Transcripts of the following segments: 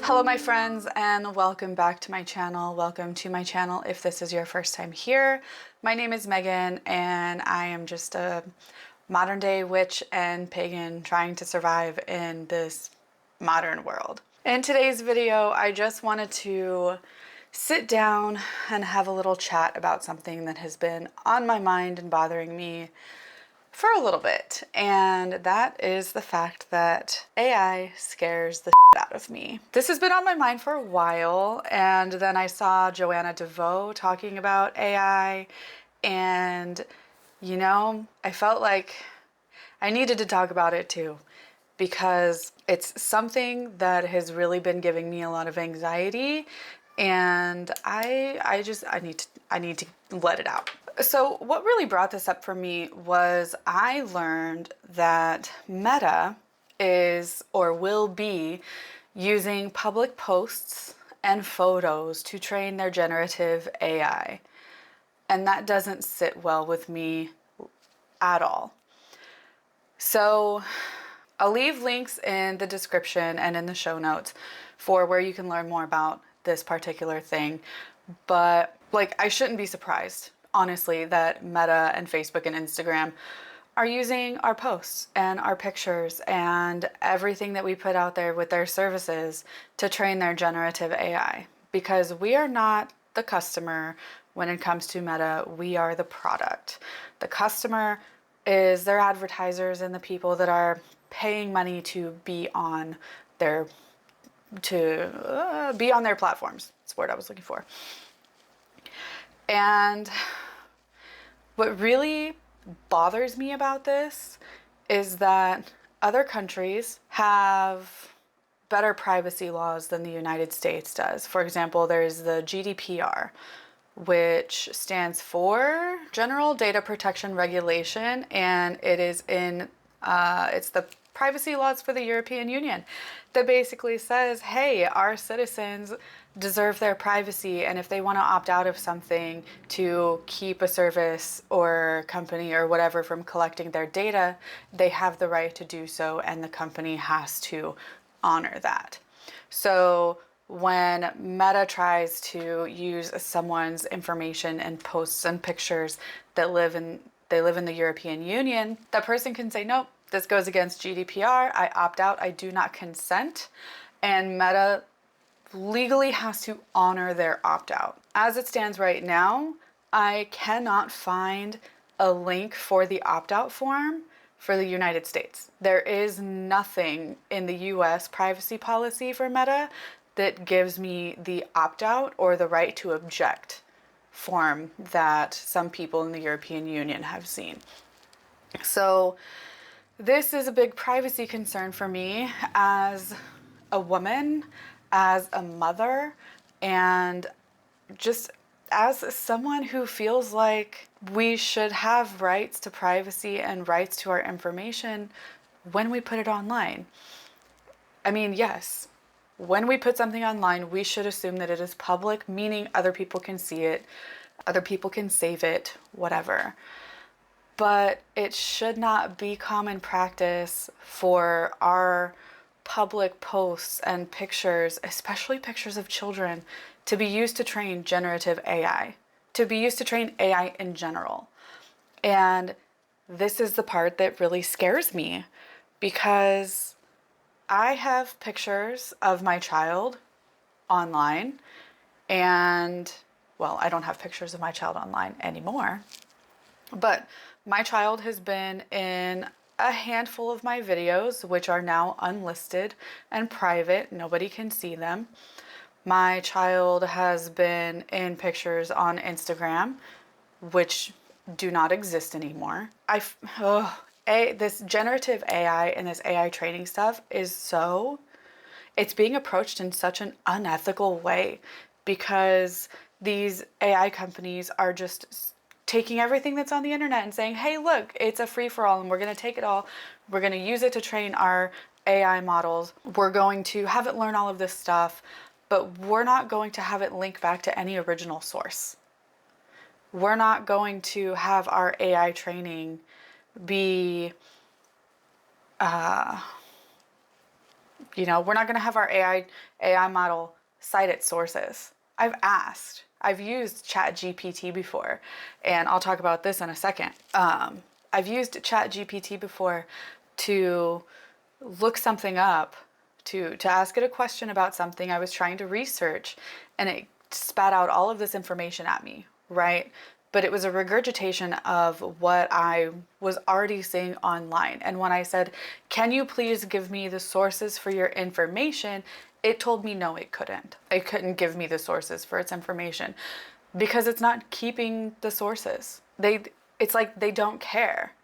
Hello my friends and welcome back to my channel. Welcome to my channel if this is your first time here. My name is Megan and I am just a modern day witch and pagan trying to survive in this modern world. In today's video, I just wanted to sit down and have a little chat about something that has been on my mind and bothering me for a little bit, and that is the fact that AI scares the shit out of me. This has been on my mind for a while, and then I saw Joanna DeVoe talking about AI, and you know, I felt like I needed to talk about it too, because it's something that has really been giving me a lot of anxiety, and I need to let it out. So what really brought this up for me was I learned that Meta is or will be using public posts and photos to train their generative AI. And that doesn't sit well with me at all. So I'll leave links in the description and in the show notes for where you can learn more about this particular thing. But like, I shouldn't be surprised, honestly, that Meta and Facebook and Instagram are using our posts and our pictures and everything that we put out there with their services to train their generative AI. Because we are not the customer when it comes to Meta, we are the product. The customer is their advertisers and the people that are paying money to be on their platforms. That's the word I was looking for. And what really bothers me about this is that other countries have better privacy laws than the United States does. For example, there's the GDPR, which stands for General Data Protection Regulation, and it is it's the privacy laws for the European Union that basically says, hey, our citizens deserve their privacy, and if they want to opt out of something to keep a service or company or whatever from collecting their data, they have the right to do so, and the company has to honor that. So when Meta tries to use someone's information and posts and pictures that live in the European Union, that person can say, nope, this goes against GDPR, I opt out, I do not consent, and Meta legally has to honor their opt-out. As it stands right now, I cannot find a link for the opt-out form for the United States. There is nothing in the US privacy policy for Meta that gives me the opt-out or the right to object form that some people in the European Union have seen. So this is a big privacy concern for me as a woman, as a mother, and just as someone who feels like we should have rights to privacy and rights to our information when we put it online. I mean, yes, when we put something online, we should assume that it is public, meaning other people can see it, other people can save it, whatever. But it should not be common practice for our public posts and pictures, especially pictures of children, to be used to train generative AI, to be used to train AI in general. And this is the part that really scares me, because I have pictures of my child online, and well, I don't have pictures of my child online anymore, but my child has been in a handful of my videos, which are now unlisted and private. Nobody can see them. My child has been in pictures on Instagram, which do not exist anymore. This generative AI and this AI training stuff it's being approached in such an unethical way, because these AI companies are just taking everything that's on the internet and saying, hey, look, it's a free-for-all and we're going to take it all. We're going to use it to train our AI models. We're going to have it learn all of this stuff, but we're not going to have it link back to any original source. We're not going to have our AI training be We're not going to have our AI model cite its sources. I've asked. I've used ChatGPT before, and I'll talk about this in a second. I've used ChatGPT before to look something up, to ask it a question about something I was trying to research, and it spat out all of this information at me, right? But it was a regurgitation of what I was already seeing online. And when I said, can you please give me the sources for your information? It told me no, it couldn't. It couldn't give me the sources for its information because it's not keeping the sources. It's like they don't care.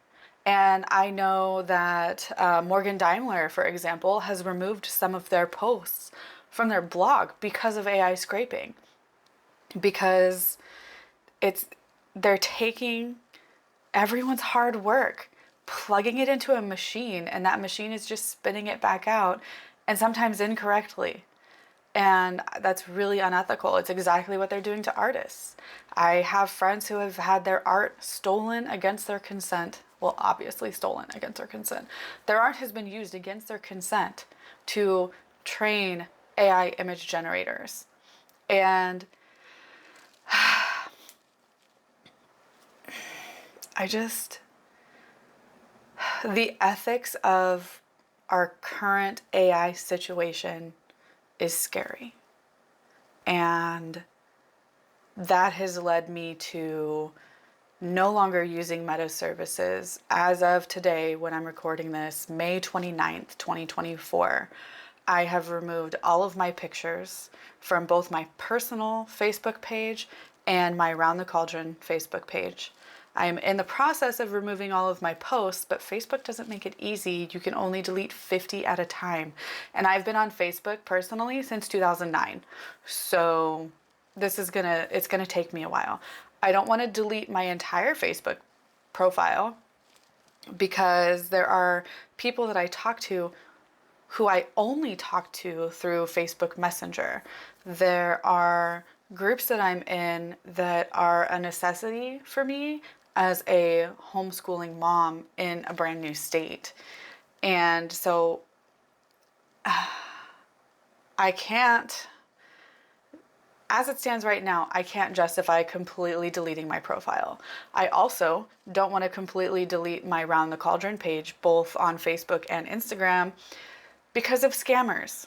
And I know that Morgan Daimler, for example, has removed some of their posts from their blog because of AI scraping. Because they're taking everyone's hard work, plugging it into a machine, and that machine is just spitting it back out, and sometimes incorrectly. And that's really unethical. It's exactly what they're doing to artists. I have friends who have had their art stolen against their consent. Well, obviously stolen against their consent. Their art has been used against their consent to train AI image generators. And the ethics of our current AI situation is scary. And that has led me to no longer using Meta services. As of today, when I'm recording this, May 29th, 2024, I have removed all of my pictures from both my personal Facebook page and my Round the Cauldron Facebook page. I am in the process of removing all of my posts, but Facebook doesn't make it easy. You can only delete 50 at a time. And I've been on Facebook personally since 2009. So it's gonna take me a while. I don't want to delete my entire Facebook profile because there are people that I talk to who I only talk to through Facebook Messenger. There are groups that I'm in that are a necessity for me as a homeschooling mom in a brand new state. And so I can't, as it stands right now, I can't justify completely deleting my profile. I also don't want to completely delete my Round the Cauldron page, both on Facebook and Instagram, because of scammers.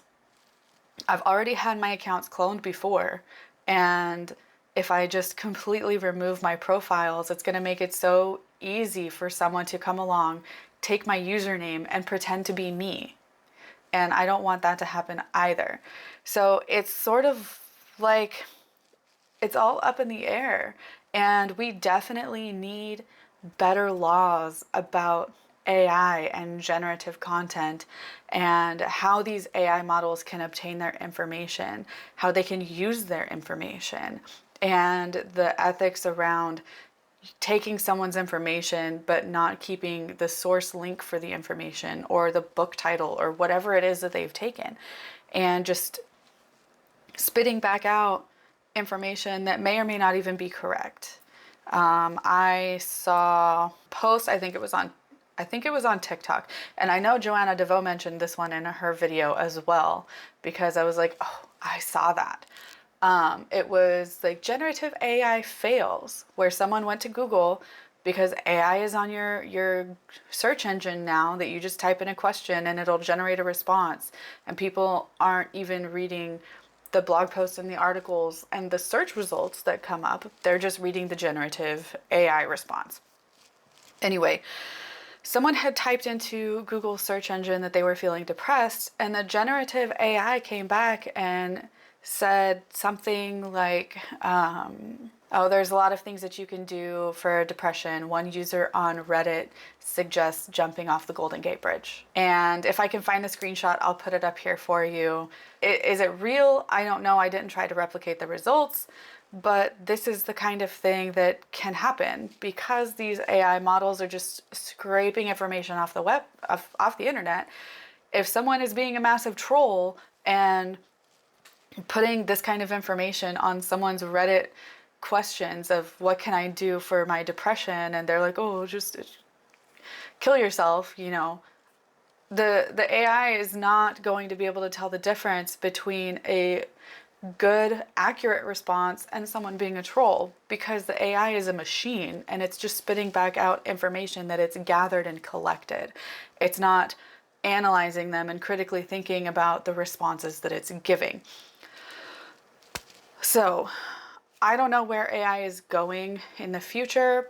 I've already had my accounts cloned before, and if I just completely remove my profiles, it's going to make it so easy for someone to come along, take my username, and pretend to be me. And I don't want that to happen either. So it's sort of like it's all up in the air. And we definitely need better laws about AI and generative content and how these AI models can obtain their information, how they can use their information, and the ethics around taking someone's information but not keeping the source link for the information or the book title or whatever it is that they've taken, and just spitting back out information that may or may not even be correct. I saw a post, I think it was on TikTok, and I know Joanna DeVoe mentioned this one in her video as well, because I was like, oh, I saw that. It was like generative AI fails, where someone went to Google, because AI is on your search engine now, that you just type in a question and it'll generate a response, and people aren't even reading the blog posts and the articles and the search results that come up. They're just reading the generative AI response. Anyway, someone had typed into Google's search engine that they were feeling depressed, and the generative AI came back and said something like, oh, there's a lot of things that you can do for depression. One user on Reddit suggests jumping off the Golden Gate Bridge. And if I can find the screenshot, I'll put it up here for you. Is it real? I don't know. I didn't try to replicate the results, but this is the kind of thing that can happen because these AI models are just scraping information off the web, off the internet. If someone is being a massive troll and putting this kind of information on someone's Reddit questions of what can I do for my depression, and they're like, oh, just kill yourself, the AI is not going to be able to tell the difference between a good, accurate response and someone being a troll, because the AI is a machine and it's just spitting back out information that it's gathered and collected. It's not analyzing them and critically thinking about the responses that it's giving. So I don't know where AI is going in the future.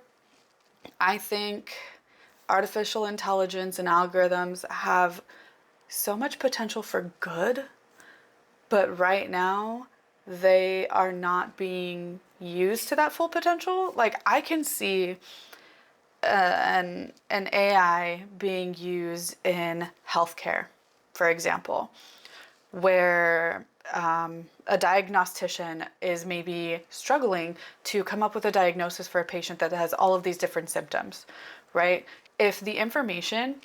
I think artificial intelligence and algorithms have so much potential for good, but right now they are not being used to that full potential. Like, I can see an AI being used in healthcare, for example, where a diagnostician is maybe struggling to come up with a diagnosis for a patient that has all of these different symptoms, right? If the information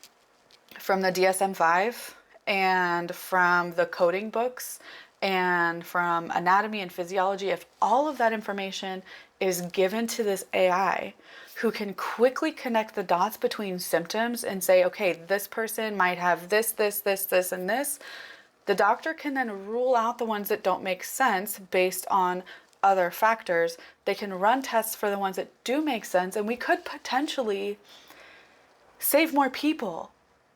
from the DSM-5 and from the coding books and from anatomy and physiology, if all of that information is given to this AI who can quickly connect the dots between symptoms and say, okay, this person might have this, and this, the doctor can then rule out the ones that don't make sense based on other factors. They can run tests for the ones that do make sense, and we could potentially save more people.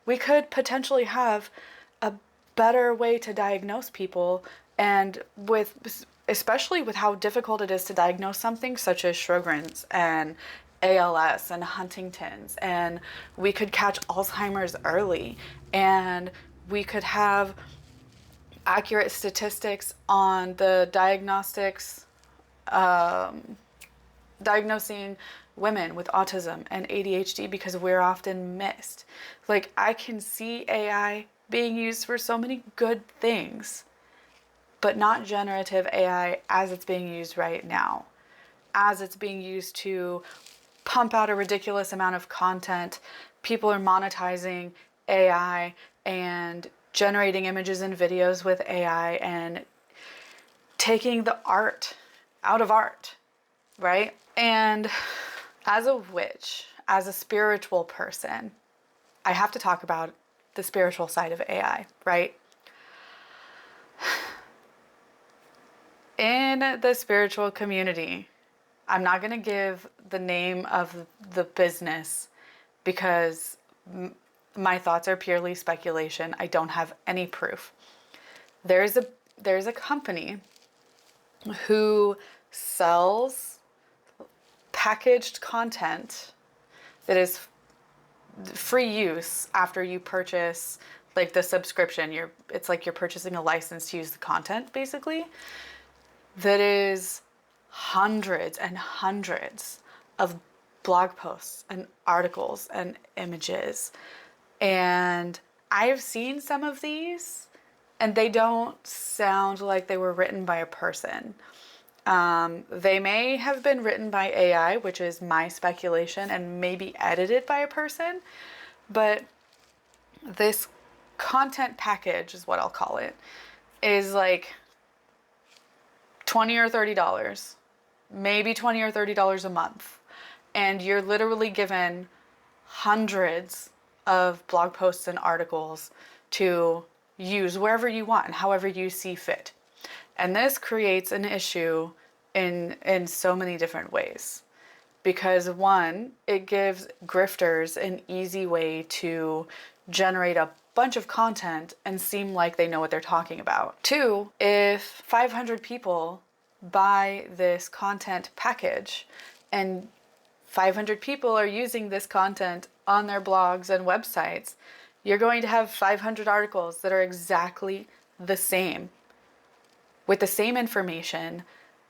We could potentially have a better way to diagnose people, and especially with how difficult it is to diagnose something such as Sjogren's and ALS and Huntington's, and we could catch Alzheimer's early, and we could have accurate statistics on the diagnosing women with autism and ADHD, because we're often missed. Like, I can see AI being used for so many good things, but not generative AI as it's being used right now, as it's being used to pump out a ridiculous amount of content. People are monetizing AI and generating images and videos with AI and taking the art out of art, right? And as a witch, as a spiritual person, I have to talk about the spiritual side of AI, right? In the spiritual community, I'm not going to give the name of the business because my thoughts are purely speculation. I don't have any proof. There's a company who sells packaged content that is free use after you purchase, like, the subscription. It's like you're purchasing a license to use the content, basically. That is hundreds and hundreds of blog posts and articles and images. And I've seen some of these, and they don't sound like they were written by a person. They may have been written by AI, which is my speculation, and maybe edited by a person. But this content package is what I'll call it, is like $20 or $30, maybe $20 or $30 a month. And you're literally given hundreds of blog posts and articles to use wherever you want and however you see fit. And this creates an issue in so many different ways. Because one, it gives grifters an easy way to generate a bunch of content and seem like they know what they're talking about. Two, if 500 people buy this content package and 500 people are using this content on their blogs and websites, you're going to have 500 articles that are exactly the same, with the same information,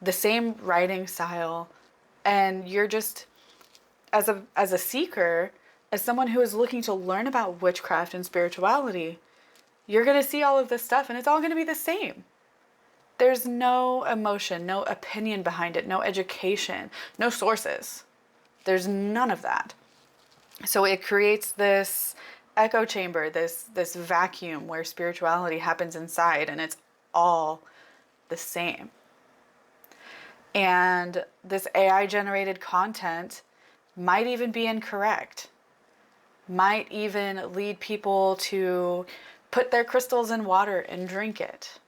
the same writing style, and you're just, as a seeker, as someone who is looking to learn about witchcraft and spirituality, you're going to see all of this stuff and it's all going to be the same. There's no emotion, no opinion behind it, no education, no sources. There's none of that. So it creates this echo chamber, this vacuum where spirituality happens inside, and it's all the same. And this AI generated content might even be incorrect, might even lead people to put their crystals in water and drink it.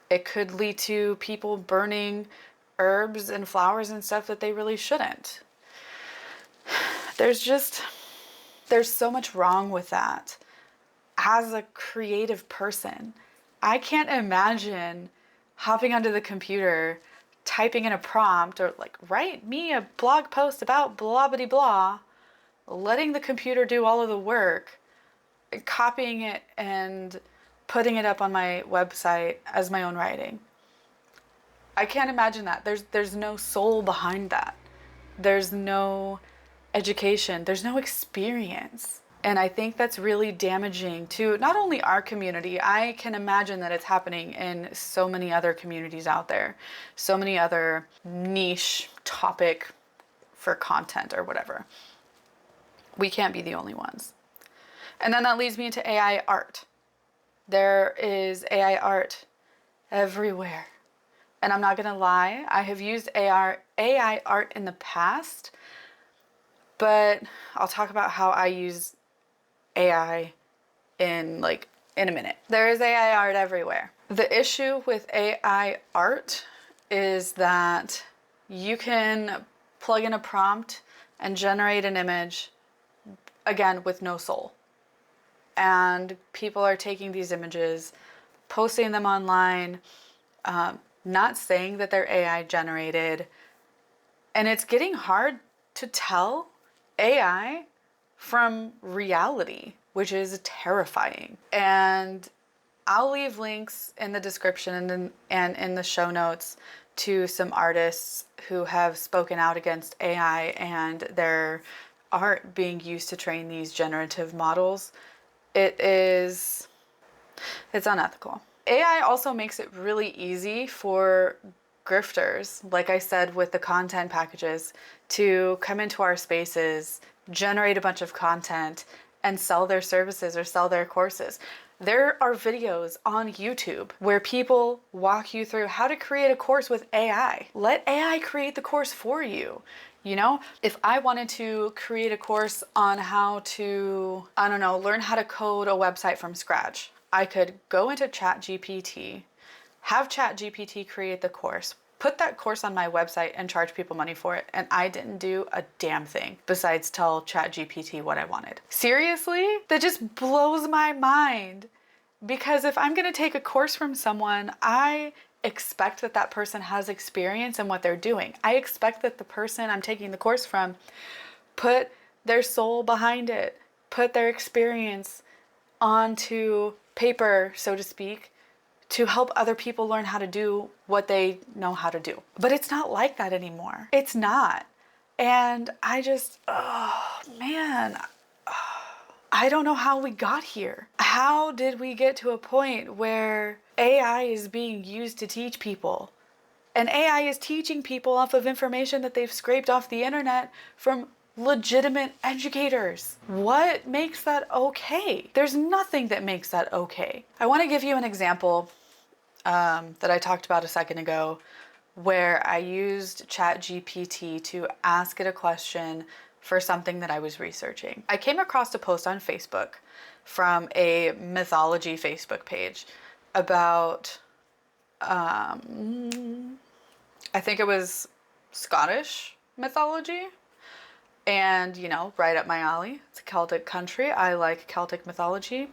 It could lead to people burning herbs and flowers and stuff that they really shouldn't. There's so much wrong with that. As a creative person, I can't imagine hopping onto the computer, typing in a prompt, or like, write me a blog post about blah blah blah, letting the computer do all of the work, copying it and putting it up on my website as my own writing. I can't imagine that. There's no soul behind that. There's no education. There's no experience. And I think that's really damaging to not only our community. I can imagine that it's happening in so many other communities out there, so many other niche topic for content or whatever. We can't be the only ones. And then that leads me into AI art. There is AI art everywhere. And I'm not gonna lie, I have used AI art in the past, but I'll talk about how I use AI in a minute. There is AI art everywhere. The issue with AI art is that you can plug in a prompt and generate an image, again, with no soul. And people are taking these images, posting them online, not saying that they're AI generated. And it's getting hard to tell AI from reality, which is terrifying. And I'll leave links in the description and in the show notes to some artists who have spoken out against AI and their art being used to train these generative models. It's unethical. AI also makes it really easy for grifters, like I said with the content packages, to come into our spaces, generate a bunch of content, and sell their services or sell their courses. There are videos on YouTube where people walk you through how to create a course with AI. Let AI create the course for you. You know, if I wanted to create a course on how to, learn how to code a website from scratch, I could go into ChatGPT, have ChatGPT create the course, put that course on my website and charge people money for it. And I didn't do a damn thing besides tell ChatGPT what I wanted. Seriously? That just blows my mind. Because if I'm gonna take a course from someone, I expect that that person has experience in what they're doing. I expect that the person I'm taking the course from put their soul behind it, put their experience onto paper, so to speak, to help other people learn how to do what they know how to do. But it's not like that anymore. It's not. And I just, I don't know how we got here. How did we get to a point where AI is being used to teach people? And AI is teaching people off of information that they've scraped off the internet from legitimate educators. What makes that okay? There's nothing that makes that okay. I want to give you an example that I talked about a second ago, where I used ChatGPT to ask it a question for something that I was researching. I came across a post on Facebook from a mythology Facebook page about, I think it was Scottish mythology. And, right up my alley. It's a Celtic country. I like Celtic mythology.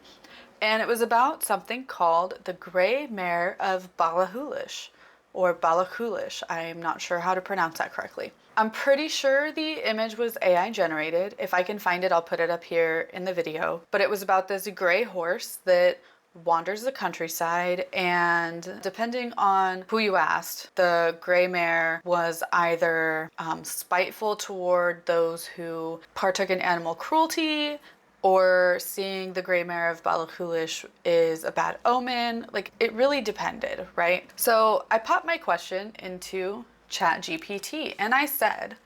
And it was about something called the Grey Mare of Ballachulish, or Ballachulish. I'm not sure how to pronounce that correctly. I'm pretty sure the image was AI generated. If I can find it, I'll put it up here in the video. But it was about this gray horse that wanders the countryside, and depending on who you asked, the gray mare was either spiteful toward those who partook in animal cruelty, or seeing the gray mare of Ballachulish is a bad omen. Like, it really depended, right? So I popped my question into ChatGPT and I said,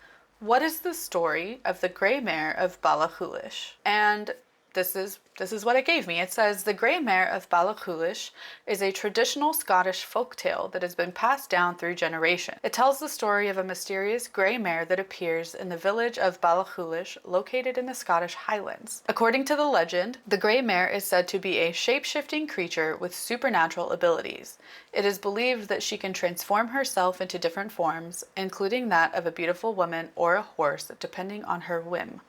what is the story of the gray mare of Ballachulish? And this is what it gave me. It says the Grey Mare of Ballachulish is a traditional Scottish folktale that has been passed down through generations. It tells the story of a mysterious grey mare that appears in the village of Ballachulish, located in the Scottish Highlands. According to the legend, the grey mare is said to be a shape-shifting creature with supernatural abilities. It is believed that she can transform herself into different forms, including that of a beautiful woman or a horse, depending on her whim.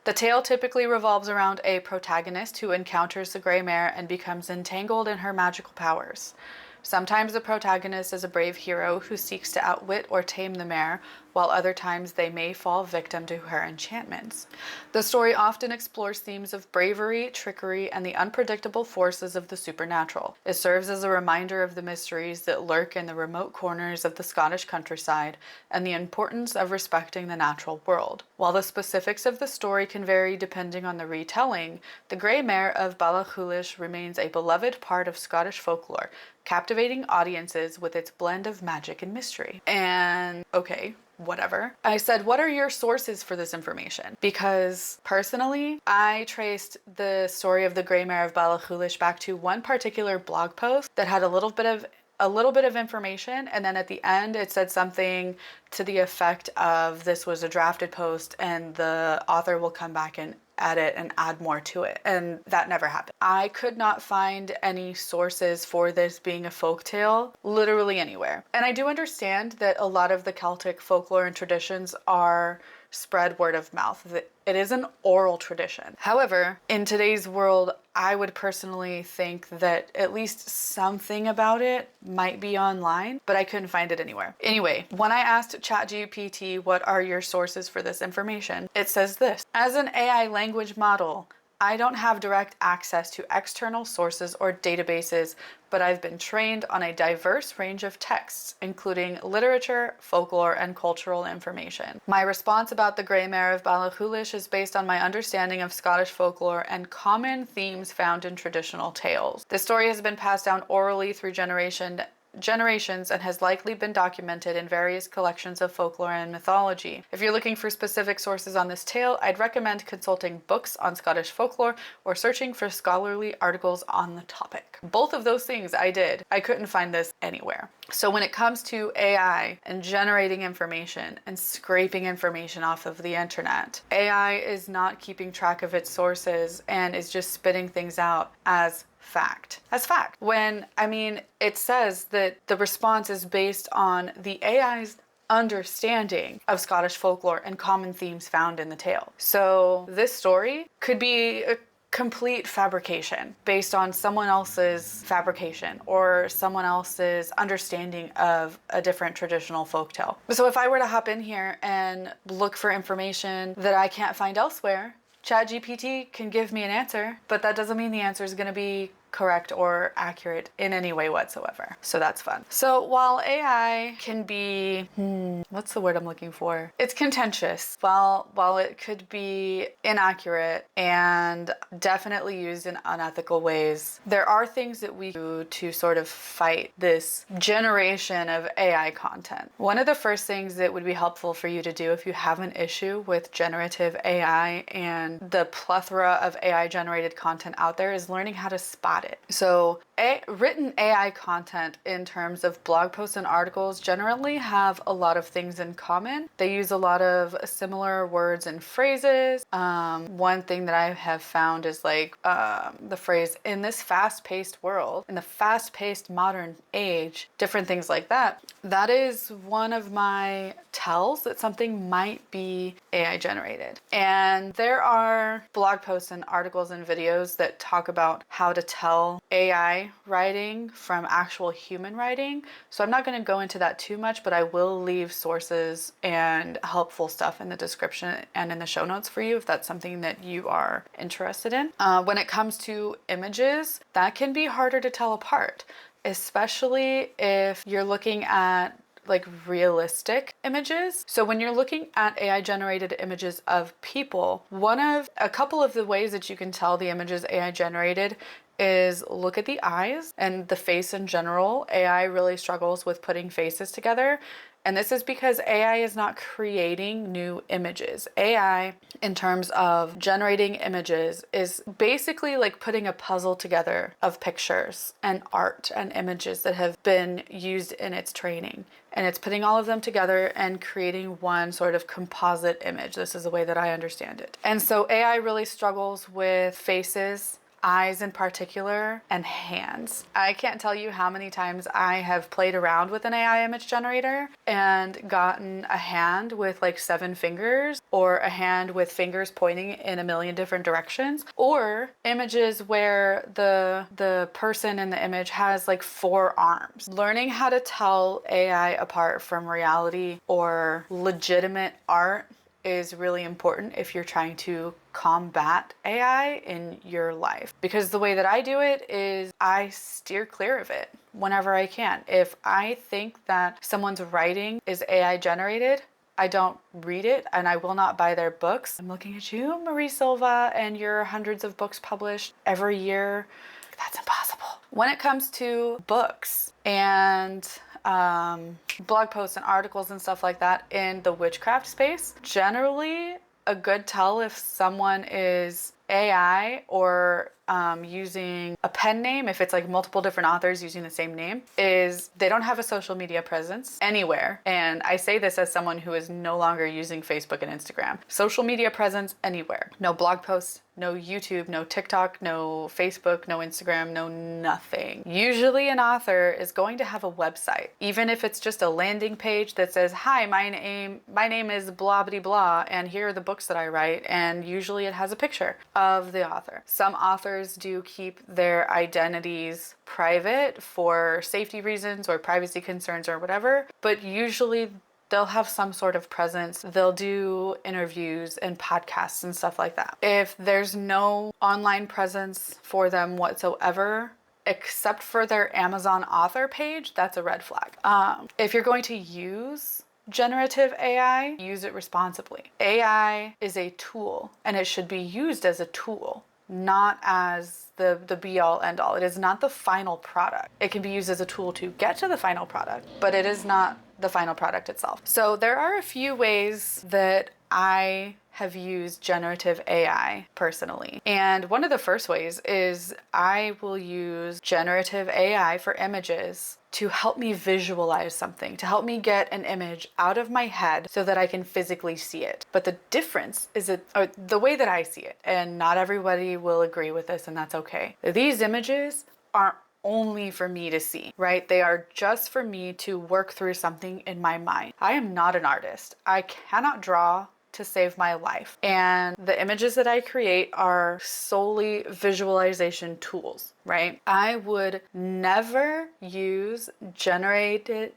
The tale typically revolves around a protagonist who encounters the grey mare and becomes entangled in her magical powers. Sometimes the protagonist is a brave hero who seeks to outwit or tame the mare, while other times they may fall victim to her enchantments. The story often explores themes of bravery, trickery, and the unpredictable forces of the supernatural. It serves as a reminder of the mysteries that lurk in the remote corners of the Scottish countryside and the importance of respecting the natural world. While the specifics of the story can vary depending on the retelling, the Grey Mare of Ballachulish remains a beloved part of Scottish folklore, captivating audiences with its blend of magic and mystery. And okay, whatever. I said, what are your sources for this information? Because personally, I traced the story of the Grey Mare of Ballachulish back to one particular blog post that had a little bit of information, and then at the end it said something to the effect of this was a drafted post and the author will come back and edit and add more to it, and that never happened. I could not find any sources for this being a folktale literally anywhere. And I do understand that a lot of the Celtic folklore and traditions are spread word of mouth. It is an oral tradition. However, in today's world, I would personally think that at least something about it might be online, but I couldn't find it anywhere. Anyway, when I asked ChatGPT, what are your sources for this information? It says this: as an AI language model, I don't have direct access to external sources or databases, but I've been trained on a diverse range of texts, including literature, folklore, and cultural information. My response about the Grey Mare of Ballachulish is based on my understanding of Scottish folklore and common themes found in traditional tales. The story has been passed down orally through generations and has likely been documented in various collections of folklore and mythology. If you're looking for specific sources on this tale, I'd recommend consulting books on Scottish folklore or searching for scholarly articles on the topic. Both of those things I did. I couldn't find this anywhere. So when it comes to AI and generating information and scraping information off of the internet, AI is not keeping track of its sources and is just spitting things out as fact. When, it says that the response is based on the AI's understanding of Scottish folklore and common themes found in the tale. So this story could be a complete fabrication based on someone else's fabrication or someone else's understanding of a different traditional folktale. So if I were to hop in here and look for information that I can't find elsewhere, ChatGPT can give me an answer, but that doesn't mean the answer is going to be correct or accurate in any way whatsoever. So that's fun. So while AI can be, what's the word I'm looking for? It's contentious. While it could be inaccurate and definitely used in unethical ways, there are things that we do to sort of fight this generation of AI content. One of the first things that would be helpful for you to do if you have an issue with generative AI and the plethora of AI generated content out there is learning how to spot it. So written AI content in terms of blog posts and articles generally have a lot of things in common. They use a lot of similar words and phrases. One thing that I have found is like the phrase, in this fast-paced world, in the fast-paced modern age, different things like that. That is one of my tells that something might be AI generated. And there are blog posts and articles and videos that talk about how to tell AI writing from actual human writing. So I'm not going to go into that too much, but I will leave sources and helpful stuff in the description and in the show notes for you if that's something that you are interested in. When it comes to images, that can be harder to tell apart, especially if you're looking at like realistic images. So when you're looking at AI generated images of people, a couple of the ways that you can tell the images AI generated is look at the eyes and the face in general. AI really struggles with putting faces together. And this is because AI is not creating new images. AI, in terms of generating images, is basically like putting a puzzle together of pictures and art and images that have been used in its training. And it's putting all of them together and creating one sort of composite image. This is the way that I understand it. And so AI really struggles with faces, eyes in particular, and hands. I can't tell you how many times I have played around with an AI image generator and gotten a hand with like 7 fingers, or a hand with fingers pointing in a million different directions, or images where the person in the image has like 4 arms. Learning how to tell AI apart from reality or legitimate art is really important if you're trying to combat AI in your life. Because the way that I do it is I steer clear of it whenever I can. If I think that someone's writing is AI generated, I don't read it, and I will not buy their books. I'm looking at you, Marie Silva, and your hundreds of books published every year. That's impossible. When it comes to books and blog posts and articles and stuff like that in the witchcraft space, generally a good tell if someone is AI or using a pen name, if it's like multiple different authors using the same name, is they don't have a social media presence anywhere. And I say this as someone who is no longer using Facebook and Instagram. Social media presence anywhere. No blog posts, no YouTube, no TikTok, no Facebook, no Instagram, no nothing. Usually an author is going to have a website, even if it's just a landing page that says, hi, my name is blah blah blah, and here are the books that I write, and usually it has a picture of the author. Some authors do keep their identities private for safety reasons or privacy concerns or whatever, but usually they'll have some sort of presence. They'll do interviews and podcasts and stuff like that. If there's no online presence for them whatsoever, except for their Amazon author page, that's a red flag. If you're going to use generative AI, use it responsibly. AI is a tool, and it should be used as a tool, not as the be-all end-all. It is not the final product. It can be used as a tool to get to the final product, but it is not the final product itself. So there are a few ways that I have used generative AI personally. And one of the first ways is I will use generative AI for images to help me visualize something, to help me get an image out of my head so that I can physically see it. But the difference is or the way that I see it, and not everybody will agree with this, and that's okay. These images aren't only for me to see, right? They are just for me to work through something in my mind. I am not an artist. I cannot draw to save my life. And the images that I create are solely visualization tools, right? I would never use generated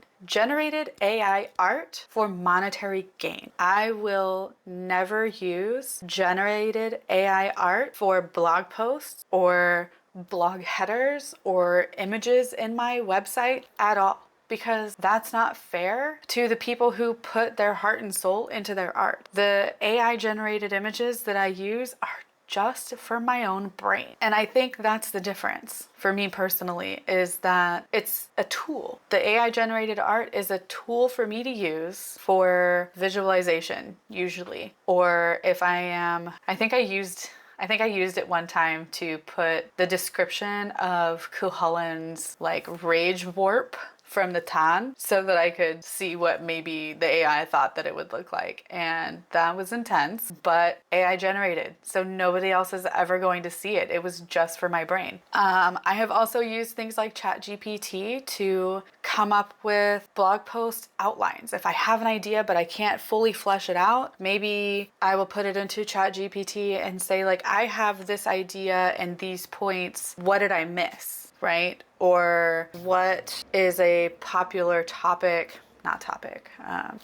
AI art for monetary gain. I will never use generated AI art for blog posts or blog headers or images in my website at all, because that's not fair to the people who put their heart and soul into their art. The AI generated images that I use are just for my own brain. And I think that's the difference for me personally, is that it's a tool. The AI generated art is a tool for me to use for visualization usually. Or if I think I used it one time to put the description of Cuchulain's like rage warp from the Tan so that I could see what maybe the AI thought that it would look like. And that was intense, but AI generated. So nobody else is ever going to see it. It was just for my brain. I have also used things like ChatGPT to come up with blog post outlines. If I have an idea, but I can't fully flesh it out, maybe I will put it into ChatGPT and say like, I have this idea and these points. What did I miss? Right? Or what is a popular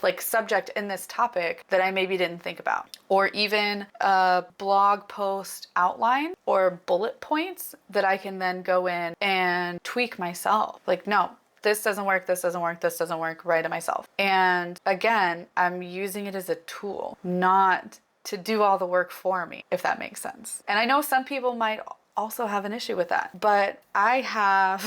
like subject in this topic that I maybe didn't think about? Or even a blog post outline or bullet points that I can then go in and tweak myself. Like, no, this doesn't work, this doesn't work, this doesn't work, write it myself. And again, I'm using it as a tool, not to do all the work for me, if that makes sense. And I know some people might also have an issue with that, but I have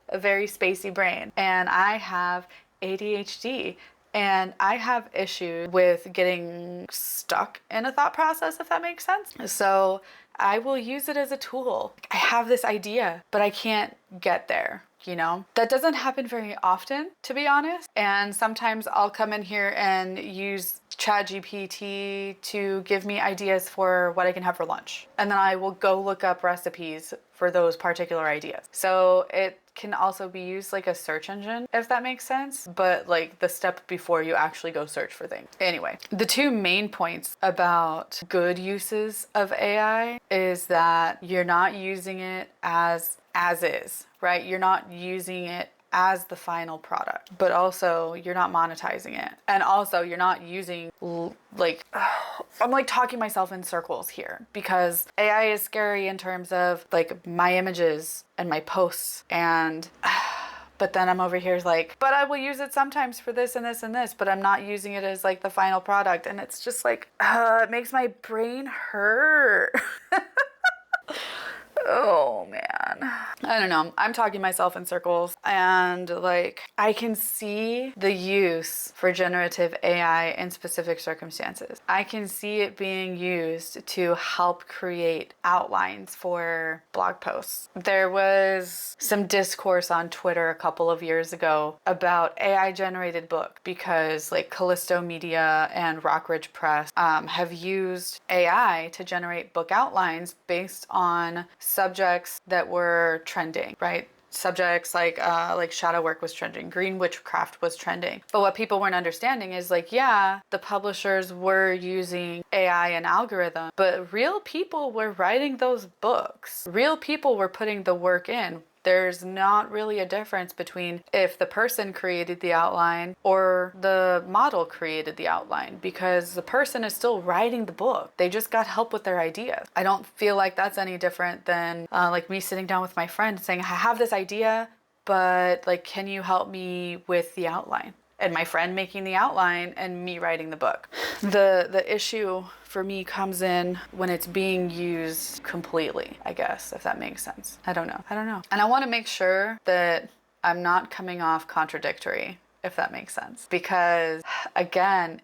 a very spacey brain and I have ADHD And I have issues with getting stuck in a thought process, if that makes sense. So I will use it as a tool. I have this idea, but I can't get there. That doesn't happen very often, to be honest. And sometimes I'll come in here and use ChatGPT to give me ideas for what I can have for lunch. And then I will go look up recipes for those particular ideas. So it can also be used like a search engine, if that makes sense, but like the step before you actually go search for things. Anyway, the two main points about good uses of AI is that you're not using it as is, right? You're not using it as the final product, but also you're not monetizing it. And also you're not using I'm like talking myself in circles here, because AI is scary in terms of like my images and my posts, and but then I'm over here like, but I will use it sometimes for this and this and this, but I'm not using it as like the final product. And it's just like, it makes my brain hurt. Oh man. I don't know. I'm talking myself in circles, and like I can see the use for generative AI in specific circumstances. I can see it being used to help create outlines for blog posts. There was some discourse on Twitter a couple of years ago about AI generated book, because like Callisto Media and Rockridge Press have used AI to generate book outlines based on subjects that were trending, right? Subjects like shadow work was trending, green witchcraft was trending. But what people weren't understanding is like, yeah, the publishers were using AI and algorithm, but real people were writing those books. Real people were putting the work in. There's not really a difference between if the person created the outline or the model created the outline, because the person is still writing the book. They just got help with their ideas. I don't feel like that's any different than like me sitting down with my friend saying, I have this idea, but like, can you help me with the outline? And my friend making the outline and me writing the book. The issue for me comes in when it's being used completely, I guess, if that makes sense. I don't know. And I want to make sure that I'm not coming off contradictory, if that makes sense. Because again,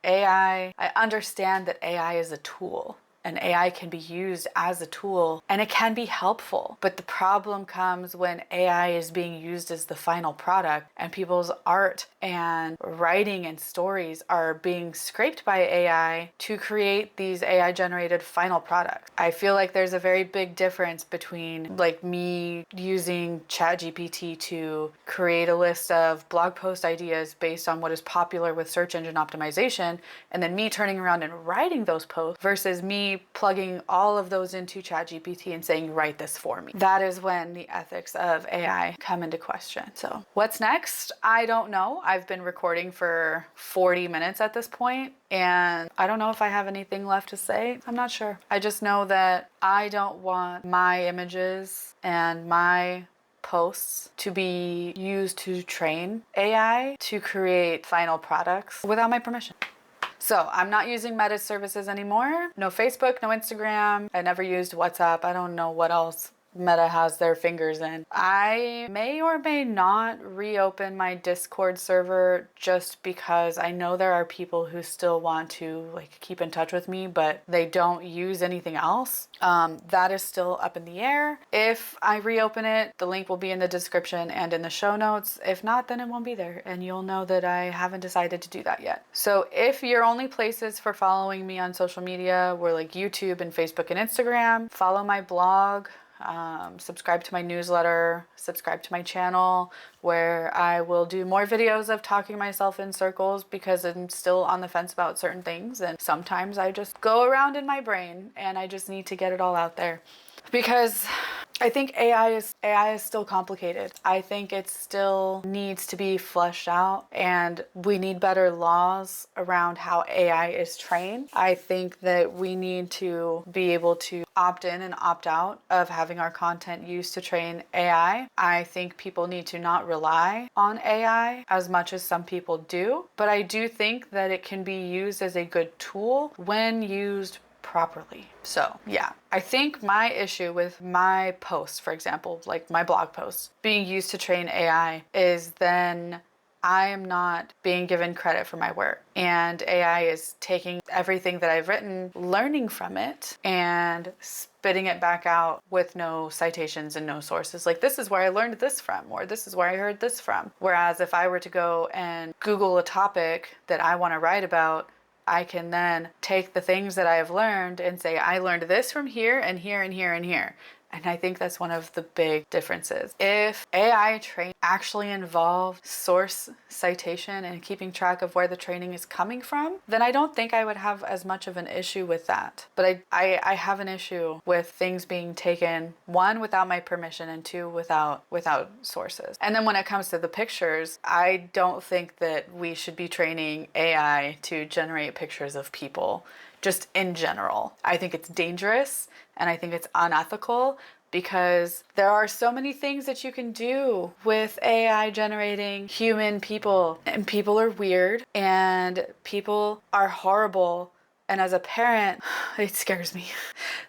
I understand that AI is a tool. And AI can be used as a tool, and it can be helpful. But the problem comes when AI is being used as the final product, and people's art and writing and stories are being scraped by AI to create these AI generated final products. I feel like there's a very big difference between like me using ChatGPT to create a list of blog post ideas based on what is popular with search engine optimization, and then me turning around and writing those posts, versus me plugging all of those into ChatGPT and saying, write this for me. That is when the ethics of AI come into question. So what's next? I don't know. I've been recording for 40 minutes at this point, and I don't know if I have anything left to say. I'm not sure. I just know that I don't want my images and my posts to be used to train AI to create final products without my permission. So I'm not using Meta services anymore. No Facebook, no Instagram. I never used WhatsApp. I don't know what else Meta has their fingers in. I may or may not reopen my Discord server, just because I know there are people who still want to like keep in touch with me, but they don't use anything else. That is still up in the air. If I reopen it, the link will be in the description and in the show notes. If not, then it won't be there, and you'll know that I haven't decided to do that yet. So if your only places for following me on social media were like YouTube and Facebook and Instagram, follow my blog. Subscribe to my newsletter, subscribe to my channel, where I will do more videos of talking myself in circles, because I'm still on the fence about certain things, and sometimes I just go around in my brain and I just need to get it all out there. Because I think AI is still complicated. I think it still needs to be fleshed out, and we need better laws around how AI is trained. I think that we need to be able to opt in and opt out of having our content used to train AI. I think people need to not rely on AI as much as some people do, but I do think that it can be used as a good tool when used properly. So yeah, I think my issue with my posts, for example, like my blog posts being used to train AI, is then I am not being given credit for my work. And AI is taking everything that I've written, learning from it, and spitting it back out with no citations and no sources. Like, this is where I learned this from, or this is where I heard this from. Whereas if I were to go and Google a topic that I want to write about, I can then take the things that I have learned and say, I learned this from here and here and here and here. And I think that's one of the big differences. If AI training actually involved source citation and keeping track of where the training is coming from, then I don't think I would have as much of an issue with that. But I have an issue with things being taken, one, without my permission, and two, without sources. And then when it comes to the pictures, I don't think that we should be training AI to generate pictures of people, just in general. I think it's dangerous and I think it's unethical, because there are so many things that you can do with AI generating human people, and people are weird and people are horrible. And as a parent, it scares me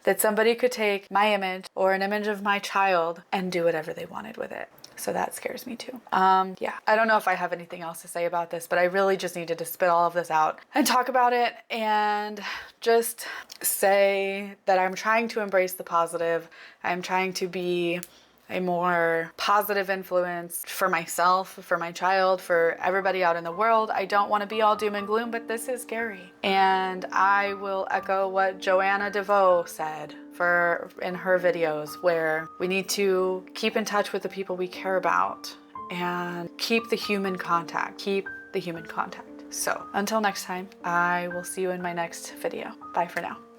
that somebody could take my image or an image of my child and do whatever they wanted with it. So that scares me too. Yeah, I don't know if I have anything else to say about this, but I really just needed to spit all of this out and talk about it, and just say that I'm trying to embrace the positive. I'm trying to be a more positive influence for myself, for my child, for everybody out in the world. I don't want to be all doom and gloom, but this is scary. And I will echo what Joanna DeVoe said in her videos, where we need to keep in touch with the people we care about and keep the human contact. So until next time, I will see you in my next video. Bye for now.